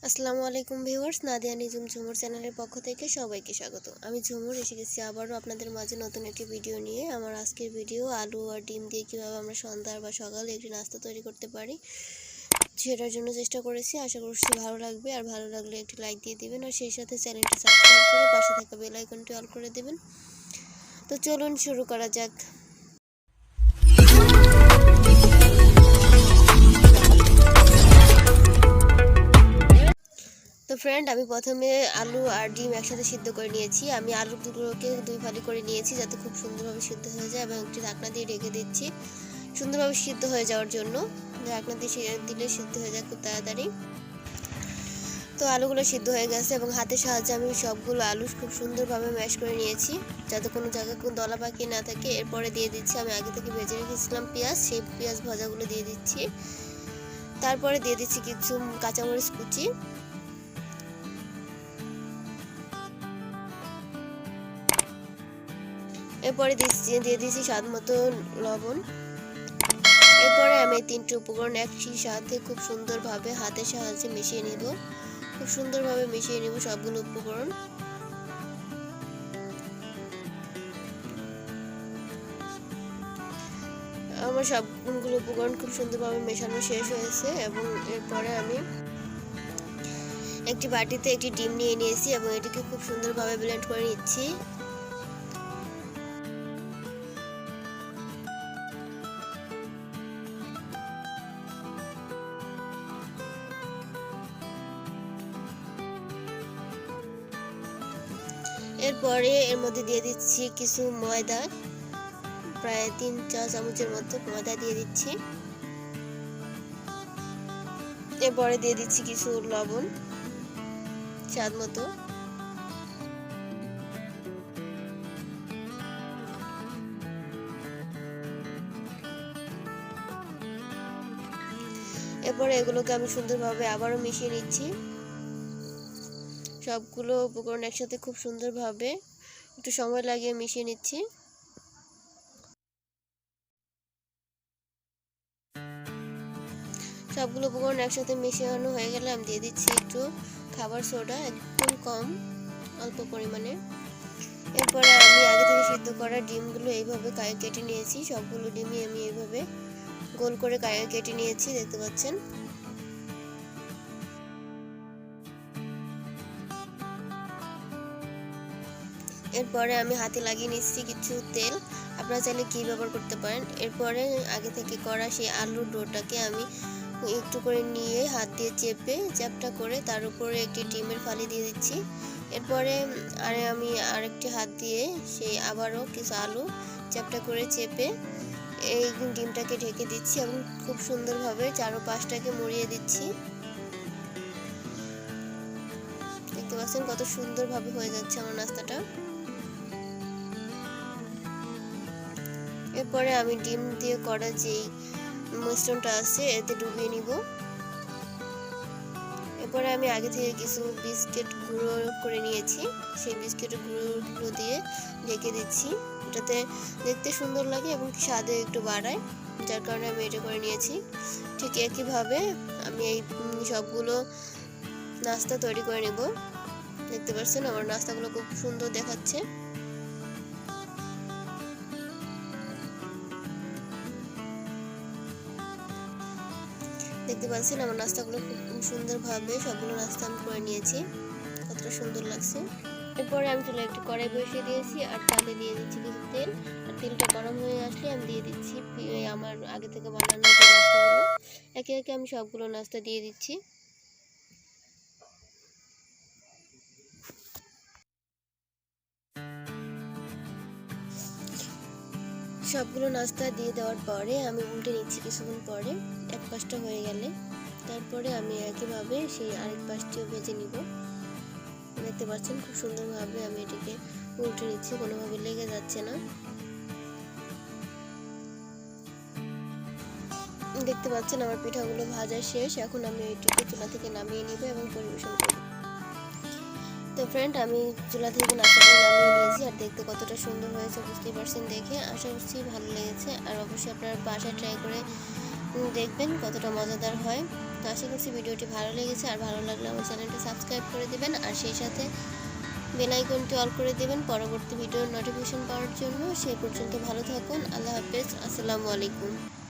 আসসালামু আলাইকুম ভিউয়ার্স, নাদিয়া নিজুম ঝুমুর চ্যানেলের পক্ষ থেকে সবাইকে স্বাগত। আমি ঝুমুর এসে গেছি আবারও আপনাদের মাঝে নতুন একটি ভিডিও নিয়ে। আমার আজকের ভিডিও আলু আর ডিম দিয়ে কীভাবে আমরা সন্ধ্যা বা সকালে একটি নাস্তা তৈরি করতে পারি সেটার জন্য চেষ্টা করেছি। আশা করছি ভালো লাগবে, আর ভালো লাগলে একটি লাইক দিয়ে দিবেন আর সেই সাথে চ্যানেলটি সাবস্ক্রাইব করে পাশে থাকা বেল আইকনটি অল করে দেবেন। তো চলুন শুরু করা যাক। তো ফ্রেন্ড, আমি প্রথমে আলু আর ডিম একসাথে সিদ্ধ করে নিয়েছি। আমি আলুগুলোকে দুই ফালি করে নিয়েছি যাতে খুব সুন্দরভাবে সিদ্ধ হয়ে যায়, এবং একটি ঢাকনা দিয়ে ঢেকে দিচ্ছি সুন্দরভাবে সিদ্ধ হয়ে যাওয়ার জন্য। ঢাকনা দিয়ে দিলে সিদ্ধ হয়ে যায় খুব তাড়াতাড়ি। তো আলুগুলো সিদ্ধ হয়ে গেছে এবং হাতের সাহায্যে আমি সবগুলো আলু খুব সুন্দরভাবে ম্যাশ করে নিয়েছি যাতে কোনো জায়গায় কোনো দলা পাকি না থাকে। এরপরে দিয়ে দিচ্ছি আমি আগে থেকে ভেজে রেখেছিলাম পেঁয়াজ, সেই পেঁয়াজ ভাজাগুলো দিয়ে দিচ্ছি। তারপরে দিয়ে দিচ্ছি কিছু কাঁচামরিচ কুচি, এরপরে দিয়ে দিচ্ছি স্বাদ মতো লবণ। এরপরে আমি তিনটি উপকরণ একই সাথে খুব সুন্দরভাবে হাতের সাহায্যে মিশিয়ে নিব। খুব সুন্দরভাবে মিশিয়ে নিব সবগুলো উপকরণ। আমার সবগুলো উপকরণ খুব সুন্দরভাবে মেশানো শেষ হয়েছে, এবং এরপরে আমি একটি বাটিতে একটি ডিম নিয়ে নিয়েছি এবং এটিকে খুব সুন্দরভাবে ব্লেন্ড করে নিচ্ছি। এরপরে এর মধ্যে দিয়ে দিচ্ছি কিছু ময়দা, প্রায় 3 চা চামচের মতো ময়দা দিয়ে দিচ্ছি। এরপরে দিয়ে দিচ্ছি কিছু লবণ স্বাদ মতো। এরপরে এগুলোকে আমি সুন্দরভাবে আবারও মিশিয়ে নিচ্ছি। সবগুলো উপকরণ একসাথে খুব সুন্দরভাবে একটু সময় লাগিয়ে মিশিয়ে নিচ্ছি। সবগুলো উপকরণ একসাথে মিশানো হয়ে গেলে আমি দিয়ে দিচ্ছি একটু খাবার সোডা, একদম কম, অল্প পরিমাণে। এরপরে আমি আগে থেকে সিদ্ধ করা ডিমগুলো এইভাবে কেটে নিয়েছি। সবগুলো ডিমই আমি এইভাবে গোল করে কেটে নিয়েছি, দেখতে পাচ্ছেন। এরপরে আমি হাতে লাগিয়ে নিচ্ছি কিছু তেল, আপনারা চাইলে ঘি ব্যবহার করতে পারেন। এরপরে আগে থেকে করা সেই আলুর ডোটাকে আমি একটু করে নিয়ে হাত দিয়ে চেপে চ্যাপটা করে তার উপরে একটি ডিমের ফালি দিয়ে দিচ্ছি। এরপরে আমি আরেকটি হাত দিয়ে সেই আবারও কিছু আলু চ্যাপটা করে চেপে এই ডিমটাকে ঢেকে দিচ্ছি এবং খুব সুন্দরভাবে চারপাশটাকে মুড়িয়ে দিচ্ছি। দেখতে পাচ্ছেন কত সুন্দরভাবে হয়ে যাচ্ছে আমার নাস্তাটা। এরপরে আমি ডিম দিয়ে করা যেই মিশ্রণটা আছে এতে ডুবিয়ে নিব। এরপরে আমি আগে থেকে কিছু বিস্কিট গুঁড়ো করে নিয়েছি, সেই বিস্কিট গুঁড়োগুলো দিয়ে ঢেকে দিচ্ছি, এটাতে দেখতে সুন্দর লাগে এবং স্বাদে একটু বাড়ায়, যার কারণে আমি এটা করে নিয়েছি। ঠিক একইভাবে আমি এই সবগুলো নাস্তা তৈরি করে নেব। দেখতে পাচ্ছেন আমার নাস্তাগুলো খুব সুন্দর দেখাচ্ছে। দেখতে পাচ্ছেন আমার নাস্তাগুলো খুব সুন্দরভাবে সবগুলো নাস্তা আমি করে নিয়েছি, কতটা সুন্দর লাগছে। এরপরে আমি চুলায় একটি কড়াই বসিয়ে দিয়েছি আর তাতে দিয়ে দিচ্ছি কিছু তেল। আর তেলটা গরম হয়ে আসলে আমি দিয়ে দিচ্ছি আমার আগে থেকে বানানো যে নাস্তাগুলো। একে একে আমি সবগুলো নাস্তা দিয়ে দিচ্ছি। সবগুলো নাস্তা দিয়ে দেওয়ার পরে আমি উল্টে নিচ্ছি কিছুক্ষণ পরে, এক পাশটা হয়ে গেলে তারপরে আমি একইভাবে সেই আরেক পাশটিও ভেজে নিব। দেখতে পাচ্ছেন খুব সুন্দরভাবে আমি এটিকে উল্টে নিচ্ছি, কোনোভাবে লেগে যাচ্ছে না। দেখতে পাচ্ছেন আমার পিঠাগুলো ভাজা শেষ, এখন আমি এটিকে চুলা থেকে নামিয়ে নিব এবং পরিবেশন করব। তো ফ্রেন্ড, আমি চুলা থেকে নাস্তাগুলো নামিয়ে নিয়েছি, আর দেখতে কতটা সুন্দর হয়েছে বুঝতেই পারছেন দেখে। আশা করছি ভালো লেগেছে, আর অবশ্যই আপনারা বাসায় ট্রাই করে দেখবেন কতটা মজাদার হয়। তো আশা করছি ভিডিওটি ভালো লেগেছে, আর ভালো লাগলে আমার চ্যানেলটা সাবস্ক্রাইব করে দেবেন আর সেই সাথে বেল আইকনটি অল করে দেবেন পরবর্তী ভিডিওর নোটিফিকেশন পাওয়ার জন্য। সেই পর্যন্ত ভালো থাকুন। আল্লাহ হাফেজ। আসসালামু আলাইকুম।